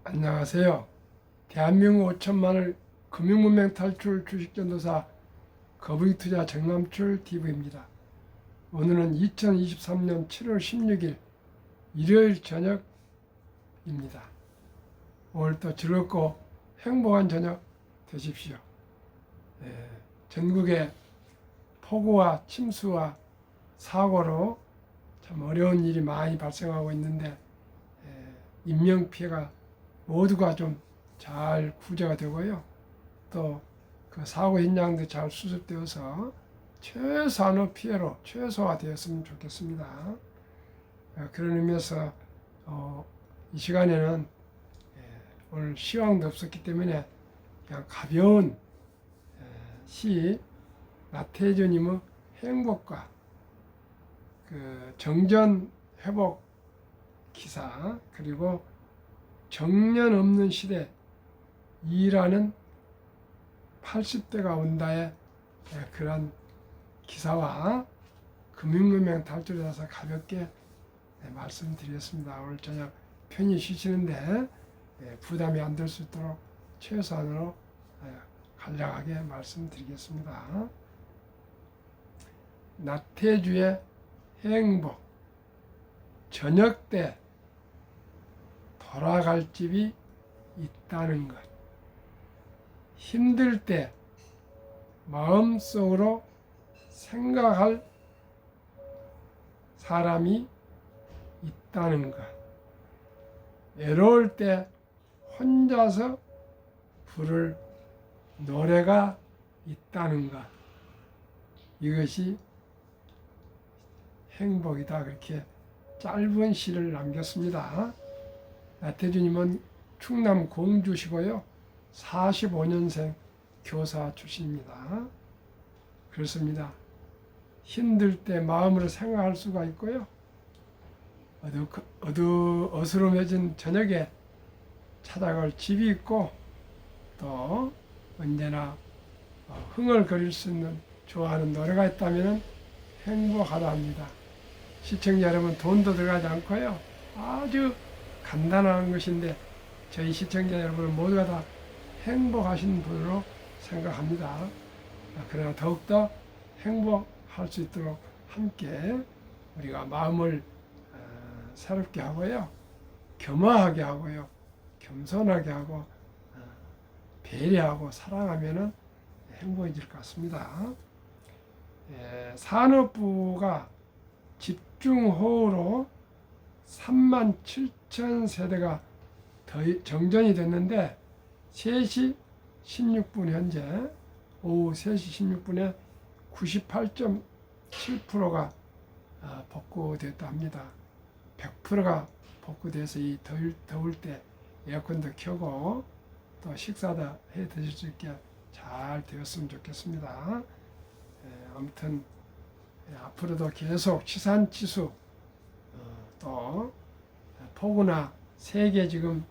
안녕하세요. 대한민국 5천만을 금융문맹 탈출 주식전도사 거북이투자 정남출 TV입니다. 오늘은 2023년 7월 16일 일요일 저녁입니다. 오늘도 즐겁고 행복한 저녁 되십시오. 전국에 폭우와 침수와 사고로 참 어려운 일이 많이 발생하고 있는데 인명피해가 모두가 좀 잘 구제가 되고요. 또 그 사고 현장도 잘 수습되어서 최소한의 피해로 최소화되었으면 좋겠습니다. 그런 의미에서 이 시간에는 오늘 시황도 없었기 때문에 그냥 가벼운 시 나태주님의 행복과 그 정전 회복 기사 그리고 정년 없는 시대 이라는 80대가 온다의 그런 기사와 금융문맹 탈출에 대해서 가볍게 말씀드리겠습니다. 오늘 저녁 편히 쉬시는데 부담이 안 될 수 있도록 최소한으로 간략하게 말씀드리겠습니다. 나태주의 행복 저녁 때 돌아갈 집이 있다는 것. 힘들 때 마음속으로 생각할 사람이 있다는 것. 외로울 때 혼자서 부를 노래가 있다는 것. 이것이 행복이다. 그렇게 짧은 시를 남겼습니다. 나태주님은 충남 공주시고요. 45년생 교사 출신입니다. 그렇습니다. 힘들 때 마음으로 생각할 수가 있고요. 어스름해진 저녁에 찾아갈 집이 있고 또 언제나 흥얼거릴 수 있는 좋아하는 노래가 있다면 행복하다 합니다. 시청자 여러분 돈도 들어가지 않고요. 아주 간단한 것인데 저희 시청자 여러분 모두가 다 행복하신 분으로 생각합니다. 그러나 더욱더 행복할 수 있도록 함께 우리가 마음을 새롭게 하고요. 겸허하게 하고요. 겸손하게 하고 배려하고 사랑하면 행복해질 것 같습니다. 산업부가 집중호우로 3만 7천 세대가 정전이 됐는데 3시 16분 현재 오후 3시 16분에 98.7%가 복구됐다 합니다. 100%가 복구돼서 이 더울 때 에어컨도 켜고 또 식사도 해 드실 수 있게 잘 되었으면 좋겠습니다. 아무튼 앞으로도 계속 치산치수 또 폭우나 세계 지금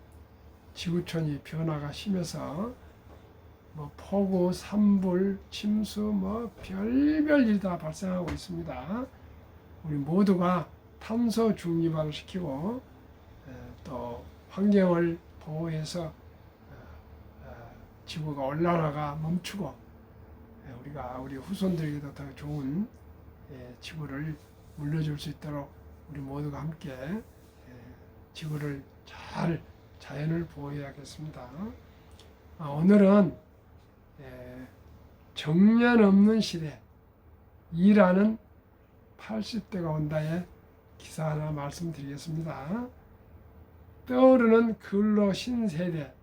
지구촌이 변화가 심해서 폭우, 산불, 침수 별별 일이 다 발생하고 있습니다. 우리 모두가 탄소 중립화를 시키고 또 환경을 보호해서 지구가 온난화가 멈추고 우리가 우리 후손들에게도 더 좋은 지구를 물려줄 수 있도록 우리 모두가 함께 지구를 잘 자연을 보호해야겠습니다. 오늘은 정년 없는 시대 이라는 80대가 온다의 기사 하나 말씀드리겠습니다. 떠오르는 근로 신세대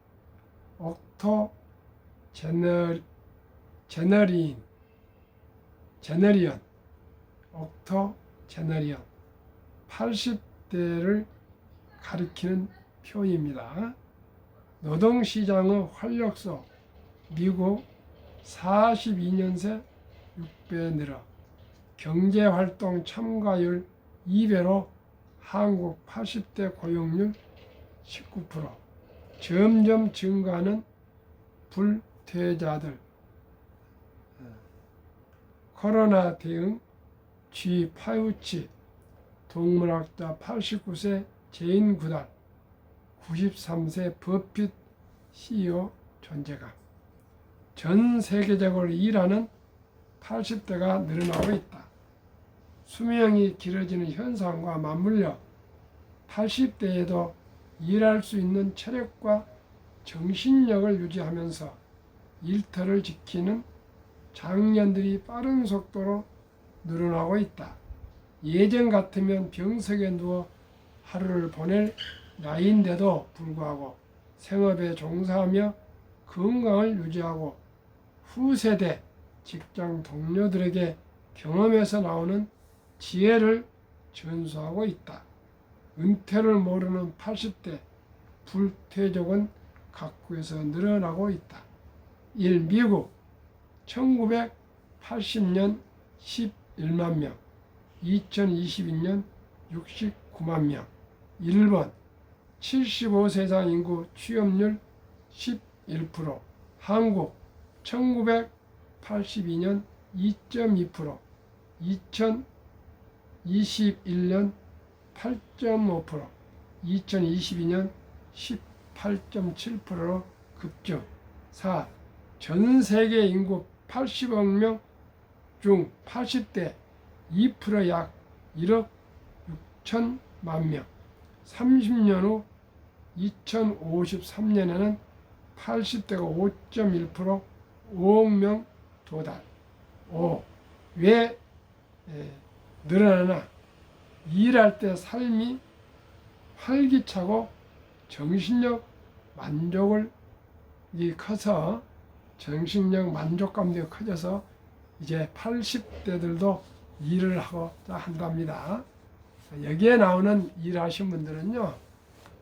옥토 제너리언 옥토 제너리언 80대를 가리키는 표현입니다. 노동시장의 활력소 미국 42년새 6배 늘어 경제활동 참가율 2배로 한국 80대 고용률 19% 점점 증가하는 불퇴자들 코로나 대응 G 파우치 동물학자 89세 제인 구단 93세 버핏 CEO 존재감. 전 세계적으로 일하는 80대가 늘어나고 있다. 수명이 길어지는 현상과 맞물려 80대에도 일할 수 있는 체력과 정신력을 유지하면서 일터를 지키는 장년들이 빠른 속도로 늘어나고 있다. 예전 같으면 병석에 누워 하루를 보낼 나이인데도 불구하고 생업에 종사하며 건강을 유지하고 후세대 직장 동료들에게 경험에서 나오는 지혜를 전수하고 있다. 은퇴를 모르는 80대 불퇴직은 각국에서 늘어나고 있다. 1. 미국 1980년 11만 명, 2022년 69만 명. 일본 75세 이상 인구 취업률 11%, 한국 1982년 2.2%, 2021년 8.5%, 2022년 18.7%로 급증. 4. 전 세계 인구 80억 명 중 80대 2% 약 1억 6천만 명. 30년 후 2053년에는 80대가 5.1% 5억 명 도달. 5. 왜 늘어나나? 일할 때 삶이 활기차고 정신력 만족을 커서 정신력 만족감도 커져서 이제 80대들도 일을 하고자 한답니다. 여기에 나오는 일하신 분들은요,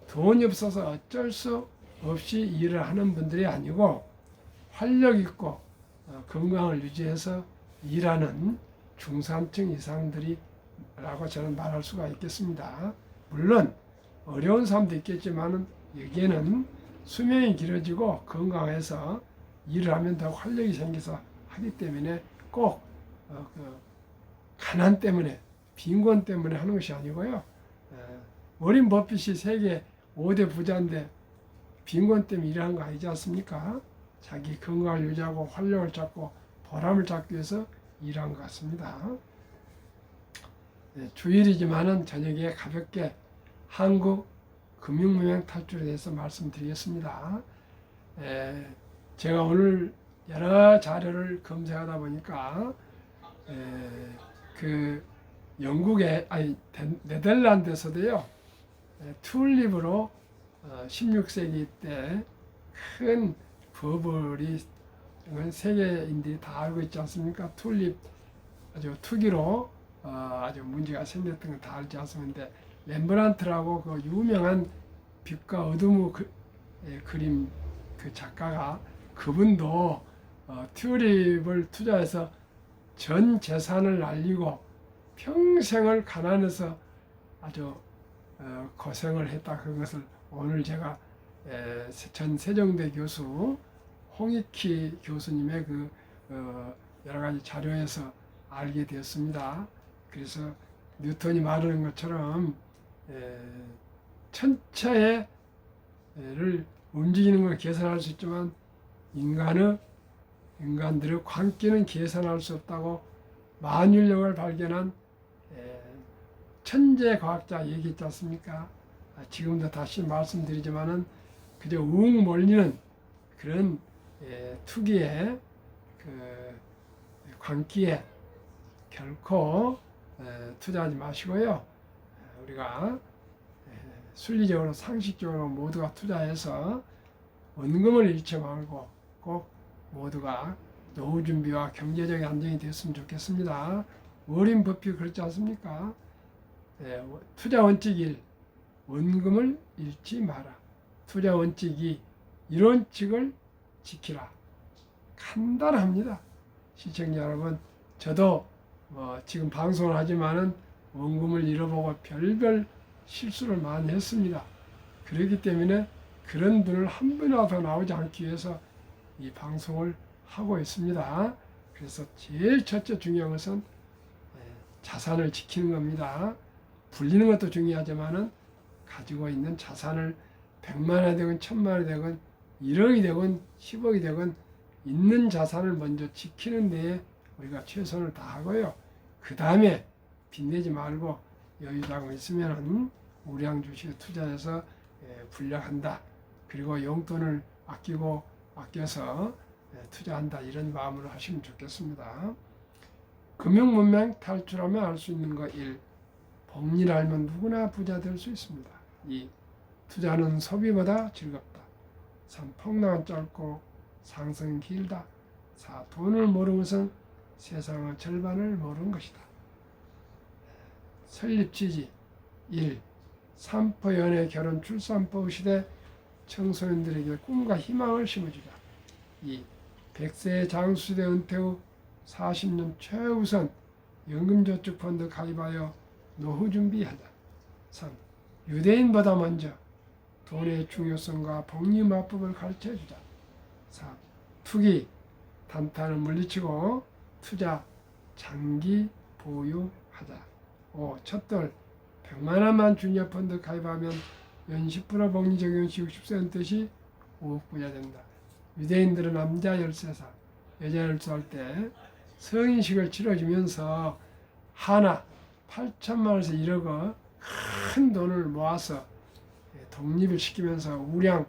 돈이 없어서 어쩔 수 없이 일을 하는 분들이 아니고 활력 있고 건강을 유지해서 일하는 중산층 이상들이라고 저는 말할 수가 있겠습니다. 물론 어려운 사람도 있겠지만 여기에는 수명이 길어지고 건강해서 일을 하면 더 활력이 생겨서 하기 때문에 꼭 가난 때문에 빈곤 때문에 하는 것이 아니고요. 워린 버핏이 세계 5대 부자인데 빈곤 때문에 일하는 거 아니지 않습니까? 자기 건강을 유지하고 활력을 찾고 보람을 찾기 위해서 일한 것 같습니다. 주일이지만은 저녁에 가볍게 한국 금융무명 탈출에 대해서 말씀드리겠습니다. 제가 오늘 여러 자료를 검색하다 보니까 그 영국의 네덜란드에서도요, 튤립으로 16세기 때 큰 버블이 세계인들이 다 알고 있지 않습니까? 튤립 아주 투기로 아주 문제가 생겼던 거 다 알지 않습니까? 렘브란트라고 그 유명한 빛과 어둠의 그림 그 작가가 그분도 튤립을 투자해서 전 재산을 날리고 평생을 가난해서 아주 고생을 했다. 그것을 오늘 제가 전 세종대 교수 홍익희 교수님의 그 여러 가지 자료에서 알게 되었습니다. 그래서 뉴턴이 말하는 것처럼 천체를 움직이는 걸 계산할 수 있지만 인간들의 광기는 계산할 수 없다고 만유력을 발견한 천재 과학자 얘기했지 않습니까? 지금도 다시 말씀드리지만은 그저 우웅 몰리는 그런 투기에 그 광기에 결코 투자하지 마시고요. 우리가 순리적으로 상식적으로 모두가 투자해서 원금을 잃지 말고 꼭 모두가 노후 준비와 경제적 안정이 됐으면 좋겠습니다. 워린 버핏 그렇지 않습니까? 투자 원칙 1, 원금을 잃지 마라. 투자 원칙 2, 이론칙을 지키라. 간단합니다. 시청자 여러분, 저도 지금 방송을 하지만은 원금을 잃어보고 별별 실수를 많이 했습니다. 그렇기 때문에 그런 분을 한 분이라도 더 나오지 않기 위해서 이 방송을 하고 있습니다. 그래서 제일 첫째 중요한 것은 자산을 지키는 겁니다. 불리는 것도 중요하지만은 가지고 있는 자산을 100만원이 되건 1000만원이 되건 1억이 되건 10억이 되건 있는 자산을 먼저 지키는 데에 우리가 최선을 다하고요. 그 다음에 빚내지 말고 여유자금 있으면 우량 주식에 투자해서 분량한다. 그리고 용돈을 아껴서 투자한다. 이런 마음으로 하시면 좋겠습니다. 금융문맹 탈출하면 알 수 있는 거 1. 복리를 알면 누구나 부자 될 수 있습니다. 2. 투자는 소비보다 즐겁다. 3. 폭락은 짧고 상승은 길다. 4. 돈을 모르는 것은 세상의 절반을 모르는 것이다. 설립 취지 1. 산포 연애 결혼 출산법 시대 청소년들에게 꿈과 희망을 심어주자. 2. 100세 장수시대 은퇴 후 40년 최우선 연금저축펀드 가입하여 노후 준비하자. 3. 유대인보다 먼저 돈의 중요성과 복리마법을 가르쳐주자. 4. 투기, 단타를 물리치고 투자, 장기 보유하자. 5. 첫돌, 100만원만 주니어펀드 가입하면 연 10% 복리 적용 시 60세 뜻이 5억 부자 된다. 유대인들은 남자 13살, 여자 12살 때 성인식을 치러주면서 하나 8천만원에서 1억의 큰 돈을 모아서 독립을 시키면서 우량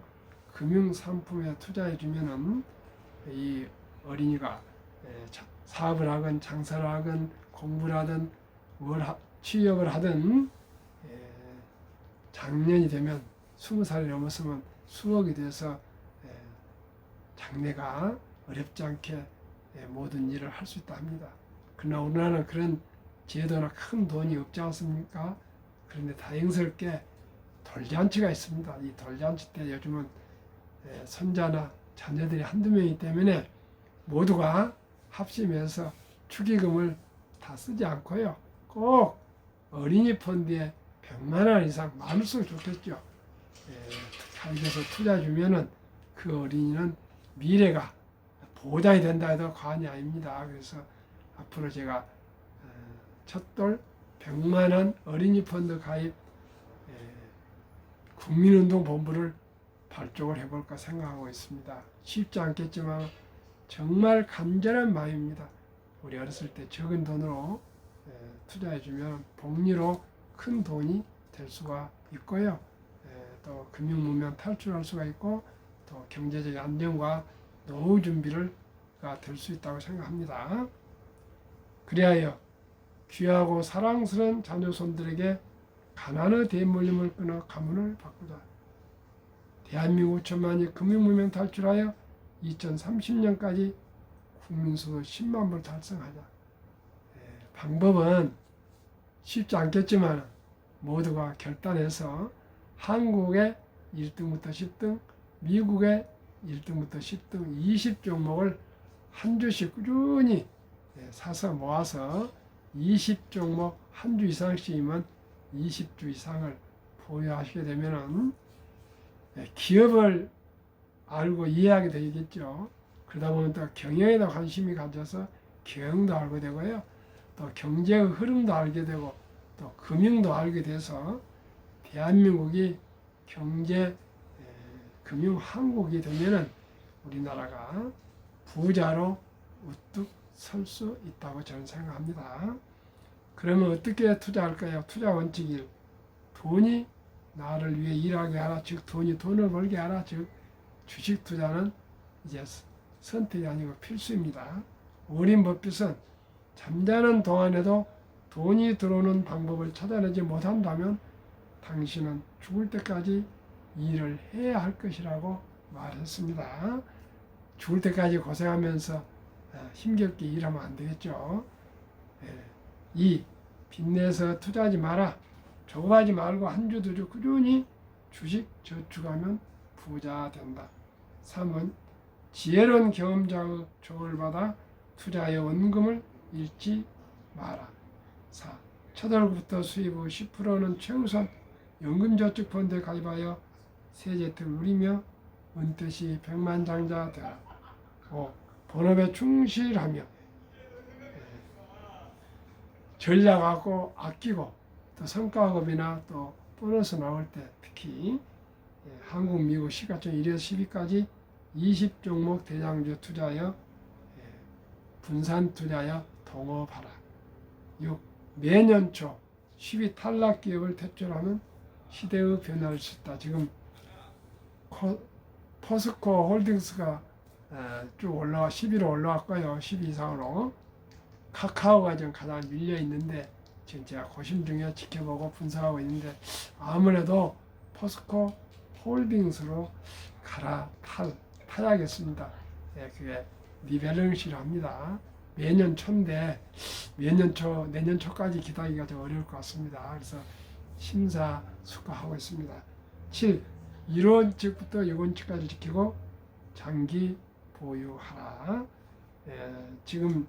금융상품에 투자해주면은 이 어린이가 사업을 하건 장사를 하건 공부를 하든 취업을 하든 장년이 되면 20살이 넘었으면 수억이 돼서 장래가 어렵지 않게 모든 일을 할 수 있다 합니다. 그러나 우리나라는 그런 제도나 큰 돈이 없지 않습니까? 그런데 다행스럽게 돌잔치가 있습니다. 이 돌잔치 때 요즘은 손자나 자녀들이 한두 명이기 때문에 모두가 합심해서 축의금을 다 쓰지 않고요. 꼭 어린이 펀드에 100만 원 이상 많을수록 좋겠죠. 자기에서 투자 주면은 그 어린이는 미래가 보장이 된다 해도 과언이 아닙니다. 그래서 앞으로 제가 첫돌 100만 원 어린이 펀드 가입 국민운동본부를 발족을 해볼까 생각하고 있습니다. 쉽지 않겠지만 정말 간절한 마음입니다. 우리 어렸을 때 적은 돈으로 투자해주면 복리로 큰 돈이 될 수가 있고요. 또 금융문명 탈출할 수가 있고 또 경제적 안정과 노후 준비가 될 수 있다고 생각합니다. 그리하여 귀하고 사랑스러운 자녀손들에게 가난의 대물림을 끊어 가문을 바꾸자. 대한민국 5천만이 금융문명 탈출하여 2030년까지 국민수도 10만 불 달성하자. 방법은 쉽지 않겠지만 모두가 결단해서 한국의 1등부터 10등, 미국의 1등부터 10등 20종목을 한 주씩 꾸준히 사서 모아서 20종목 한 주 이상씩이면 20주 이상을 보유하시게 되면은 기업을 알고 이해하게 되겠죠. 그러다 보면 또 경영에도 관심이 가져서 경영도 알게 되고요. 또 경제의 흐름도 알게 되고 또 금융도 알게 돼서 대한민국이 경제 금융 한국이 되면은 우리나라가 부자로 우뚝 설 수 있다고 저는 생각합니다. 그러면 어떻게 투자할까요? 투자 원칙 1. 돈이 나를 위해 일하게 하라. 즉 돈이 돈을 벌게 하라. 즉 주식 투자는 이제 선택이 아니고 필수입니다. 워렌 버핏은 잠자는 동안에도 돈이 들어오는 방법을 찾아내지 못한다면 당신은 죽을 때까지 일을 해야 할 것이라고 말했습니다. 죽을 때까지 고생하면서 힘겹게 일하면 안 되겠죠. 2. 빚내서 투자하지 마라. 조급하지 말고 한 주 두 주 꾸준히 주식 저축하면 부자 된다. 3은 지혜로운 경험자의 조언을 받아 투자의 원금을 잃지 마라. 4. 첫 월부터 수입 후 10%는 최우선 연금저축펀드에 가입하여 세제를 누리며 은퇴 시 백만장자 되라. 5. 본업에 충실하며 전략하고 아끼고 또 성과급이나 또 보너스 나올 때 특히 한국, 미국 시가총 1에서 10위까지 20종목 대장주 투자하여 분산 투자하여 동업하라. 6. 매년 초 10위 탈락 기업을 퇴출하면 시대의 변화를 수 있다. 지금 포스코 홀딩스가 쭉 올라와 10위로 올라왔고요. 10위 이상으로. 카카오가 지금 가장 밀려 있는데 지금 제가 고심 중에 지켜보고 분석하고 있는데 아무래도 포스코 홀딩스로 타야겠습니다. 그게 리밸런싱을 합니다. 매년 초인데 내년 초까지 기다리기가 좀 어려울 것 같습니다. 그래서 심사숙고하고 있습니다. 7. 1원칙부터 6원칙까지 지키고 장기 보유하라. 지금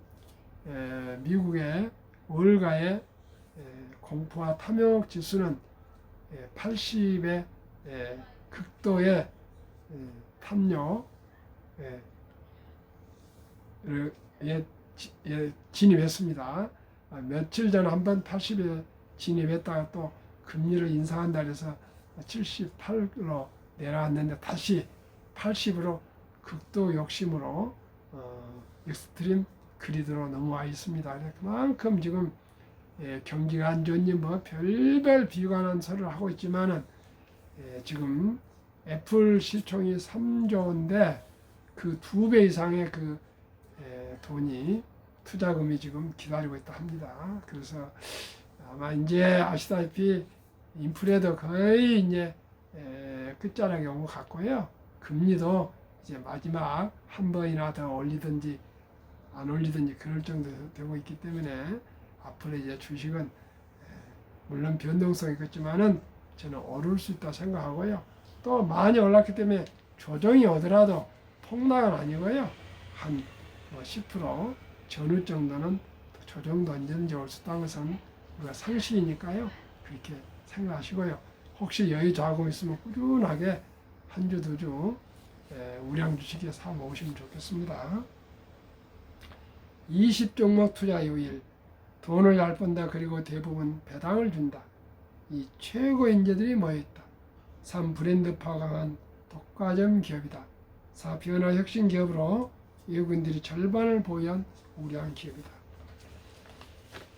미국의 월가의 공포와 탐욕 지수는 80의 극도의 탐욕에 진입했습니다. 며칠 전 한번 80에 진입했다가 또 금리를 인상한다 해서 78로 내려왔는데 다시 80으로 극도 욕심으로 익스트림 그리드로 넘어와 있습니다. 그만큼 지금 경기가 안 좋니 뭐 별별 비관한 소리를 하고 있지만은 지금 애플 시총이 3조인데 그 2배 이상의 그 돈이 투자금이 지금 기다리고 있다 합니다. 그래서 아마 이제 아시다시피 인플레도 거의 이제 끝자락에 온 것 같고요. 금리도 이제 마지막 한 번이나 더 올리든지 안 올리든지 그럴 정도 되고 있기 때문에 앞으로 이제 주식은 물론 변동성이 있겠지만은 저는 오를 수 있다 생각하고요. 또 많이 올랐기 때문에 조정이 오더라도 폭락은 아니고요. 한 10% 전후 정도는 조정도 언제든지 올 수 있다는 것은 우리가 상식이니까요. 그렇게 생각하시고요. 혹시 여유 자금 있으면 꾸준하게 한 주, 두 주 우량 주식에 사 모으시면 좋겠습니다. 20종목 투자 요일. 돈을 잘 번다. 그리고 대부분 배당을 준다. 이 최고 인재들이 모여있다. 3. 브랜드파 강한 독과점 기업이다. 4. 변화 혁신 기업으로 외국인들이 절반을 보유한 우량 기업이다.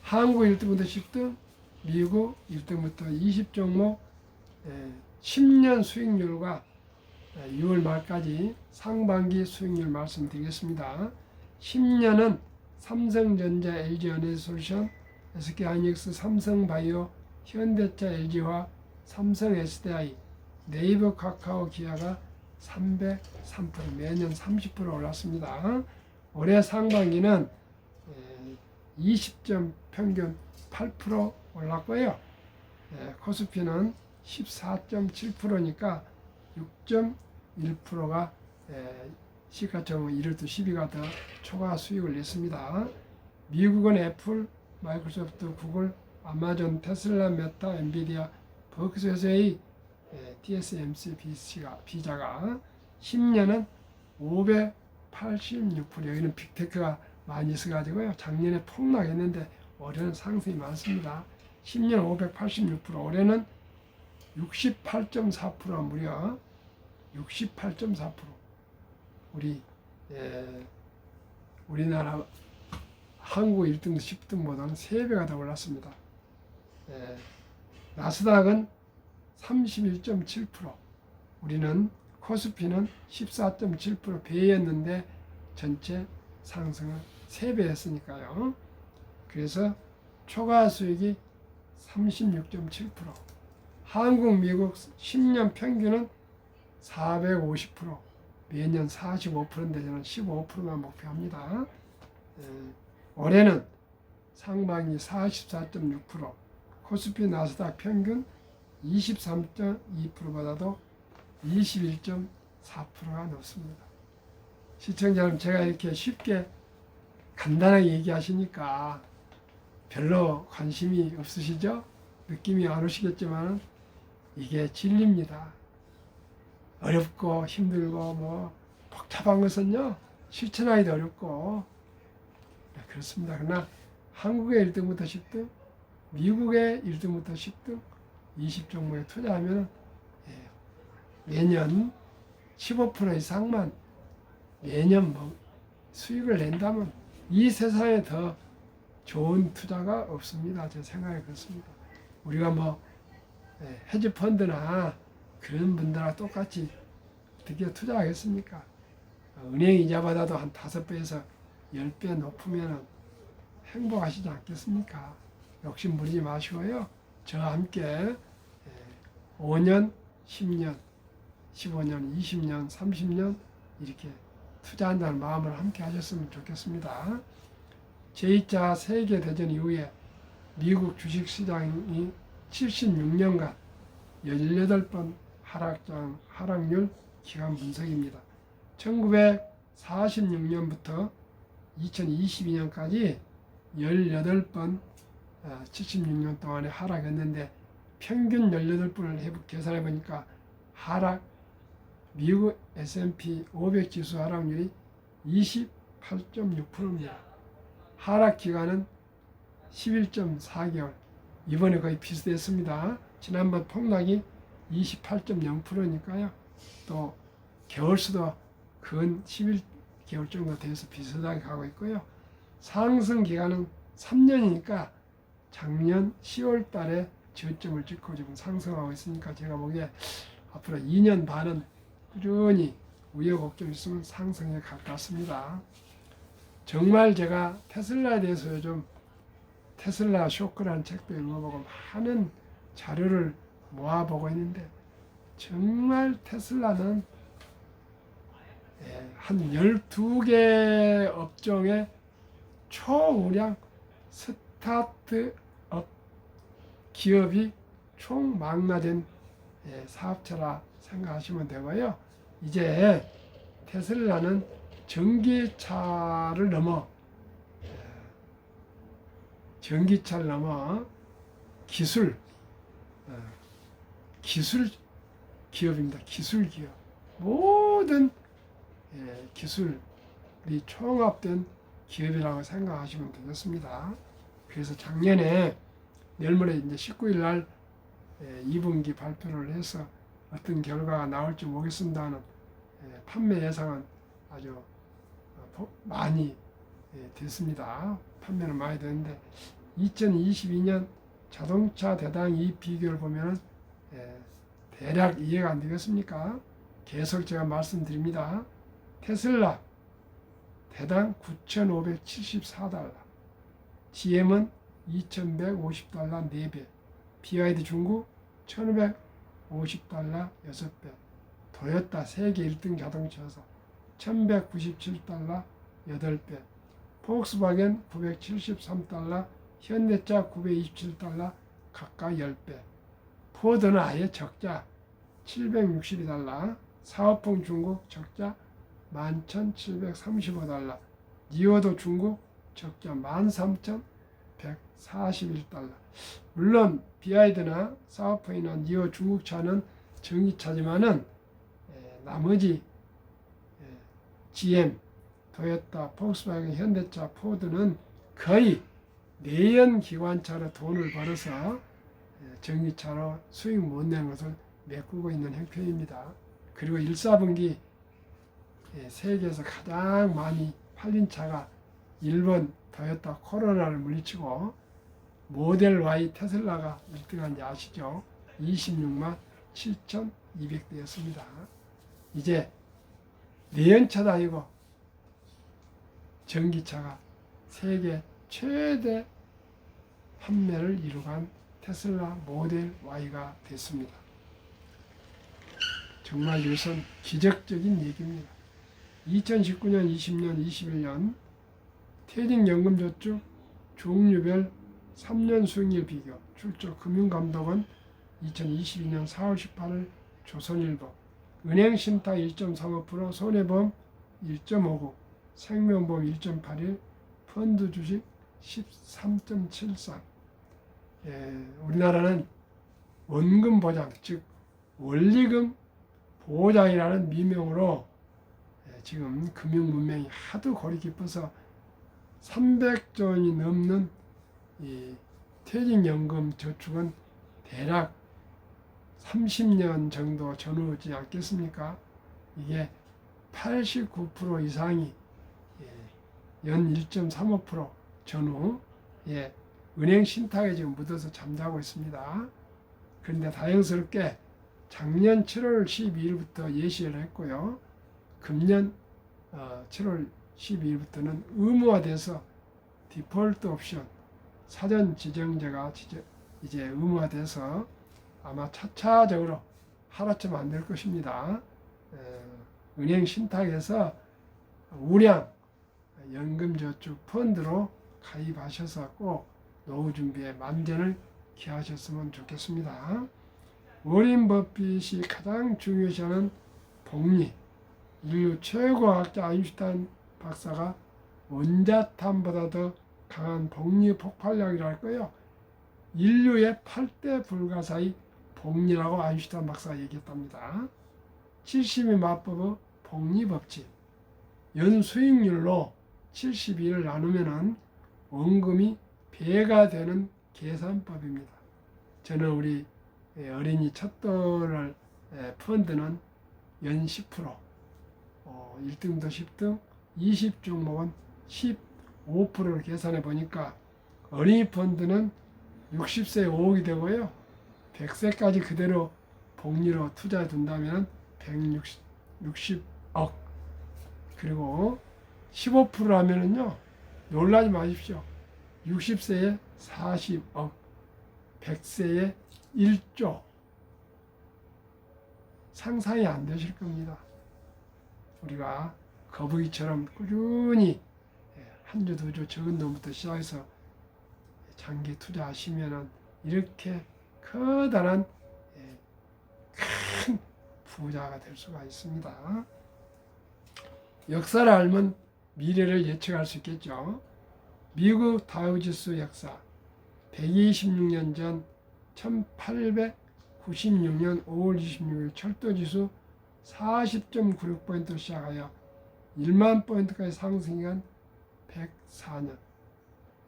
한국 1등부터 10등, 미국 1등부터 20종목 10년 수익률과 6월 말까지 상반기 수익률 말씀드리겠습니다. 10년은 삼성전자, LG에너지솔루션, SK하이닉스, 삼성바이오, 현대차, LG화, 삼성 SDI, 네이버, 카카오, 기아가 303% 매년 30% 올랐습니다. 올해 상반기는 20점 평균 8% 올랐고요. 코스피는 14.7%니까 6.1%가 시가총 1월부터 10위가 더 초과 수익을 냈습니다. 미국은 애플, 마이크로소프트, 구글, 아마존, 테슬라, 메타, 엔비디아, 버크셔스의 TSMC 비자가 10년은 586%. 여기는 빅테크가 많이 있어가지고요. 작년에 폭락했는데 올해는 상승이 많습니다. 10년 586%, 올해는 68.4%, 무려 68.4%. 우리나라 한국 1등, 10등보다는 3배가 더 올랐습니다. 나스닥은 31.7%, 우리는 코스피는 14.7% 배였는데 전체 상승을 3배 했으니까요. 그래서 초과 수익이 36.7%, 한국, 미국 10년 평균은 450%, 매년 45%인데 저는 15%만 목표합니다. 올해는 상반기 44.6%, 코스피 나스닥 평균 23.2%보다도 21.4%가 높습니다. 시청자 여러분, 제가 이렇게 쉽게 간단하게 얘기하시니까 별로 관심이 없으시죠? 느낌이 안 오시겠지만 이게 진리입니다. 어렵고 힘들고 뭐 복잡한 것은요 실천하기도 어렵고 그렇습니다. 그러나 한국의 1등부터 10등, 미국의 1등부터 10등 20종목에 투자하면 매년 15% 이상만 매년 수익을 낸다면 이 세상에 더 좋은 투자가 없습니다. 제 생각이 그렇습니다. 우리가 헤지 펀드나 그런 분들하고 똑같이 어떻게 투자하겠습니까? 은행 이자 받아도 한 5배에서 10배 높으면 행복하시지 않겠습니까? 욕심 부리지 마시고요. 저와 함께 5년, 10년, 15년, 20년, 30년 이렇게 투자한다는 마음을 함께 하셨으면 좋겠습니다. 제2차 세계대전 이후에 미국 주식시장이 76년간 18번 하락률 기간 분석입니다. 1946년부터 2022년까지 18번 76년 동안에 하락했는데 평균 18번을 계산해 보니까 미국 S&P 500 지수 하락률이 28.6%입니다. 하락 기간은 11.4개월. 이번에 거의 비슷했습니다. 지난번 폭락이 28.0%니까요. 또 개월수도 근 11개월 정도 돼서 비슷하게 가고 있고요. 상승 기간은 3년이니까 작년 10월 달에 저점을 찍고 지금 상승하고 있으니까 제가 보기에 앞으로 2년 반은 꾸준히 우여곡절 있으면 상승에 가깝습니다. 정말 제가 테슬라에 대해서 요즘 테슬라 쇼크라는 책도 읽어보고 많은 자료를 모아보고 있는데 정말 테슬라는 한 12개 업종의 초우량 스타트업 기업이 총망라된 사업체라 생각하시면 되고요. 이제 테슬라는 전기차를 넘어 기술 기업입니다. 기술 기업. 모든 기술이 총합된 기업이라고 생각하시면 되겠습니다. 그래서 작년에 내일 모레 이제 19일 날 2분기 발표를 해서 어떤 결과가 나올지 모르겠습니다는 판매 예상은 아주 많이 됐습니다. 판매는 많이 됐는데 2022년 자동차 대당 이익 비교를 보면 대략 이해가 안 되겠습니까? 계속 제가 말씀드립니다. 테슬라 대당 9,574달러, GM은 2,150달러 4배, BYD 중국 1,550달러 6배, 도요타 세계 1등 자동차사 1,197달러 8배, 폭스바겐 973달러, 현대차 927달러 각각 10배, 포드는 아예 적자 762달러, 사업풍 중국 적자 11,735달러, 니오도 중국 적자 13,141달러. 물론 BYD나 사업풍이나 니오 중국차는 전기차지만은 나머지 GM, 도요타, 폭스바겐, 현대차, 포드는 거의 내연 기관차로 돈을 벌어서 전기차로 수익 못 내는 것을 메꾸고 있는 형편입니다. 그리고 1, 4분기 세계에서 가장 많이 팔린 차가 일본 도요타 코로나를 물리치고 모델 Y 테슬라가 1등한지 아시죠? 26만 7,200대였습니다. 이제 내연차도 아니고 전기차가 세계 최대 판매를 이루간 테슬라 모델 Y가 됐습니다. 정말 이것은 기적적인 얘기입니다. 2019년, 20년, 21년 퇴직연금저축 종류별 3년 수익률 비교 출처 금융감독원 2022년 4월 18일 조선일보 은행신탁 1.35%, 손해보험 1.59%, 생명보험 1.81%, 펀드 주식 13.73%. 우리나라는 원금 보장, 즉 원리금 보장이라는 미명으로 지금 금융 문명이 하도 골이 깊어서 300조 원이 넘는 이 퇴직연금 저축은 대략 30년 정도 전후지 않겠습니까? 이게 89% 이상이 연 1.35% 전후 은행 신탁에 지금 묻어서 잠자고 있습니다. 그런데 다행스럽게 작년 7월 12일부터 예시를 했고요. 금년 7월 12일부터는 의무화돼서 디폴트 옵션 사전 지정제가 이제 의무화돼서 아마 차차적으로 하루쯤 안 될 것입니다. 은행 신탁에서 우량 연금저축 펀드로 가입하셔서 꼭 노후 준비에 만전을 기하셨으면 좋겠습니다. 워렌 버핏이 가장 중요시하는 복리, 인류 최고 과학자 아인슈타인 박사가 원자탄보다 더 강한 복리 폭발력이라 할 거예요. 인류의 8대 불가사의 복리라고 아인슈타인 박사가 얘기했답니다. 70의 맞법의 복리 법칙, 연수익률로 72를 나누면 원금이 배가 되는 계산법입니다. 저는 우리 어린이 첫돌 펀드는 연 10%, 1등부터 10등 20종목은 15%를 계산해 보니까 어린이 펀드는 60세에 5억이 되고요. 100세까지 그대로 복리로 투자해 둔다면 160억. 그리고 15%라면은요, 놀라지 마십시오. 60세에 40억, 100세에 1조. 상상이 안 되실 겁니다. 우리가 거북이처럼 꾸준히 한 주, 두 주 적은 돈부터 시작해서 장기 투자하시면은 이렇게 커다란 큰 부자가 될 수가 있습니다. 역사를 알면 미래를 예측할 수 있겠죠. 미국 다우지수 역사 126년 전 1896년 5월 26일 철도지수 40.96포인트로 시작하여 1만 포인트까지 상승한 104년,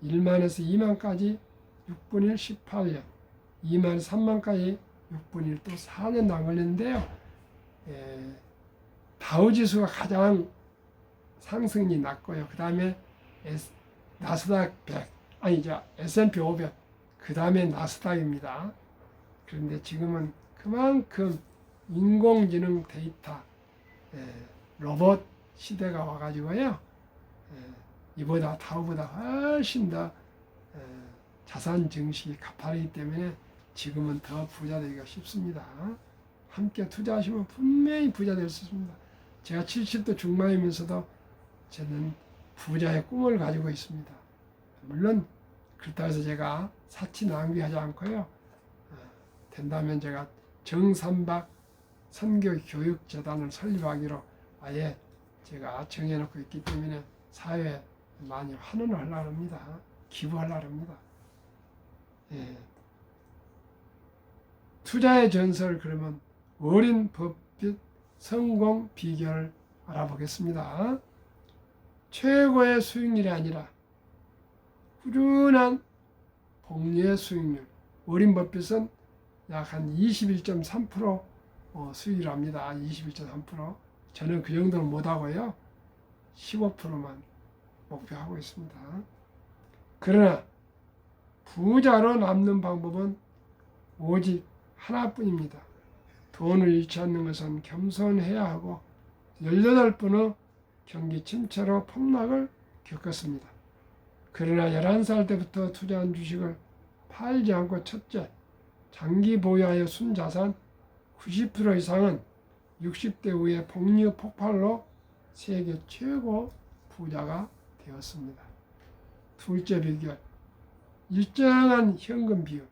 1만에서 2만까지 6분 1 18년, 2만에서 3만까지 6분 1 또 4년도 안 걸렸는데요. 다우지수가 가장 상승이 낮고요. 그 다음에 나스닥 100, 아니죠. S&P 500, 그 다음에 나스닥입니다. 그런데 지금은 그만큼 인공지능 데이터, 로봇 시대가 와가지고요. 이보다 다우보다 훨씬 더 자산 증식이 가파르기 때문에 지금은 더 부자 되기가 쉽습니다. 함께 투자하시면 분명히 부자 될 수 있습니다. 제가 70도 중반이면서도 저는 부자의 꿈을 가지고 있습니다. 물론 그렇다고 해서 제가 사치 낭비하지 않고요. 된다면 제가 정삼박 선교교육재단을 설립하기로 아예 제가 정해놓고 있기 때문에 사회에 많이 환원을 하려고 합니다. 기부하려고 합니다. 투자의 전설, 그러면 워렌 버핏 성공 비결을 알아보겠습니다. 최고의 수익률이 아니라 꾸준한 복리의 수익률. 워렌 버핏은 약 한 21.3% 수익을 합니다. 21.3%. 저는 그 정도는 못하고요. 15%만 목표하고 있습니다. 그러나 부자로 남는 방법은 오직 하나뿐입니다. 돈을 잃지 않는 것은 겸손해야 하고 18번의 경기 침체로 폭락을 겪었습니다. 그러나 11살 때부터 투자한 주식을 팔지 않고 첫째, 장기 보유하여 순자산 90% 이상은 60대 후에 복리 폭발로 세계 최고 부자가 되었습니다. 둘째 비결, 일정한 현금 비율.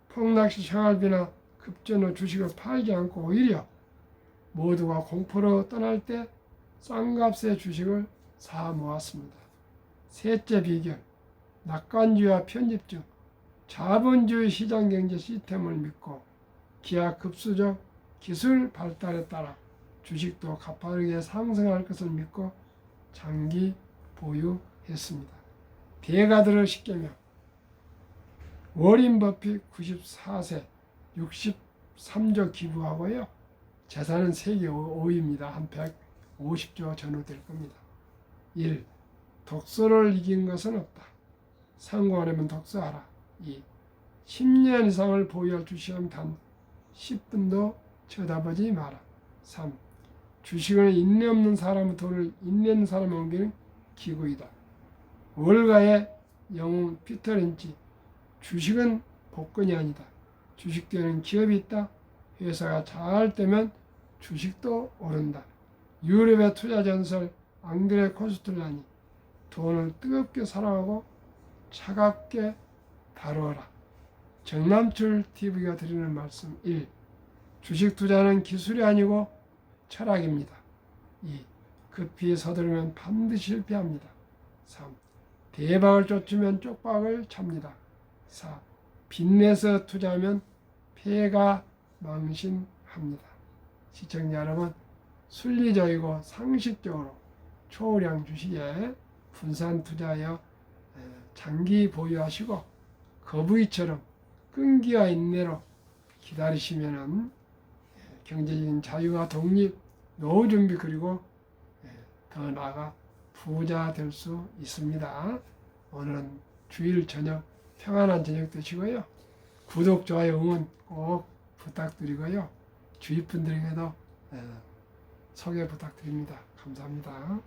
폭락시 생활비나 급전 후 주식을 팔지 않고 오히려 모두가 공포로 떠날 때 싼 값의 주식을 사 모았습니다. 셋째 비결, 낙관주의와 편집증. 자본주의 시장경제 시스템을 믿고 기하급수적 기술 발달에 따라 주식도 가파르게 상승할 것을 믿고 장기 보유했습니다. 대가들을 쉽게며 워렌 버핏 94세, 3조 기부하고요. 재산은 세계 5위입니다. 한 150조 전후 될 겁니다. 1. 독서를 이긴 것은 없다. 상관하면 독서하라. 2. 10년 이상을 보유할 주식은 단 10분도 쳐다보지 마라. 3. 주식은 인내 없는 사람의 돈을 인내 있는 사람에 옮기는 기구이다. 월가의 영웅 피터 린치. 주식은 복권이 아니다. 주식되는 기업이 있다. 회사가 잘 되면 주식도 오른다. 유럽의 투자 전설 앙드레 코스툴라니. 돈을 뜨겁게 사랑하고 차갑게 다루어라. 정남출 TV가 드리는 말씀 1. 주식 투자는 기술이 아니고 철학입니다. 2. 급히 서두르면 반드시 실패합니다. 3. 대박을 쫓으면 쪽박을 찹니다. 4. 빚내서 투자하면 폐가 망신합니다. 시청자 여러분, 순리적이고 상식적으로 초우량 주식에 분산 투자하여 장기 보유하시고 거북이처럼 끈기와 인내로 기다리시면은 경제적인 자유와 독립, 노후 준비 그리고 더 나아가 부자 될 수 있습니다. 오늘은 주일 저녁 평안한 저녁 되시고요. 구독, 좋아요, 응원 꼭 부탁드리고요. 주위 분들에게도 소개 부탁드립니다. 감사합니다.